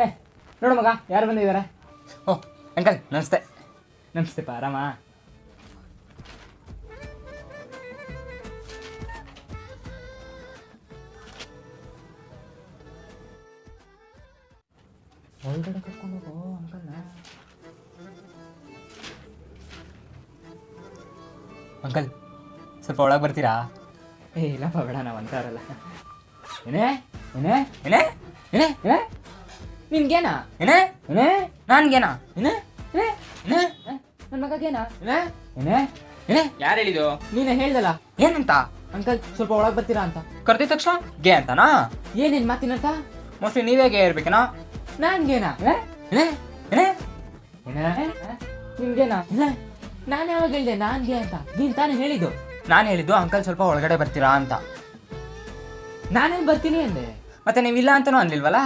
ಏ ನೋಡು ಮಗ ಯಾರು ಬಂದಿದ್ದಾರೆ. ಓಹ್ ಅಂಕಲ್ ನಮಸ್ತೆ. ನಮಸ್ತೆಪ್ಪ, ಆರಾಮ? ಒಳಗಡೆ ಕರ್ಕೊಂಡು ಹೋಗೋ ಅಂಕಲ್ನ. ಅಂಕಲ್ ಸ್ವಲ್ಪ ಒಳಗೆ ಬರ್ತೀರಾ? ಏ ಇಲ್ಲಪ್ಪ ಬೇಡ, ನಾವು ಅಂತಾರಲ್ಲ. ಏನೇ ಏನೇ ಏನೇ ಏನೇ ಏನೇ ನಿನ್ಗೇನಾ? ಏನೇ ಏನೇ ನನ್ಗೇನಾ? ಏನೇ ಏನೇ ಏನೇ ನನ್ನ ಮಗಗೇನಾ? ಏನೇ ಏನೇ ಏನೇ ಯಾರು ಹೇಳಿದ್ದು? ನೀನೇ ಹೇಳ್ದಲ್ಲ ಏನಂತ? ಅಂಕಲ್ ಸ್ವಲ್ಪ ಒಳಗೆ ಬರ್ತೀರಾ ಅಂತ. ಕರ್ದಿದ ತಕ್ಷಣ ಗೇ ಅಂತನಾ? ಏನೇನು ಮಾತಿನಂತ? ಮೋಸ್ಟ್ಲಿ ನೀವೇ ಗೇ ಇರ್ಬೇಕೇನಾ? ನಾನ್ಗೇನಾ? ಏನೇ ಏನೇ ಏನೇ ನಿಮ್ಗೇನಾ? ನಾನು ಯಾವಾಗ ಹೇಳಿದೆ ನಾನ್ಗೆ ಅಂತ? ನೀನ್ ತಾನೇ ಹೇಳಿದ್ದು. ನಾನು ಹೇಳಿದ್ದು ಅಂಕಲ್ ಸ್ವಲ್ಪ ಒಳಗಡೆ ಬರ್ತೀರಾ ಅಂತ. ನಾನೇನು ಬರ್ತೀನಿ ಅಂದೆ. ಮತ್ತೆ ನೀವಿಲ್ಲ ಅಂತನೂ ಅಂದಿಲ್ವಲ್ಲ?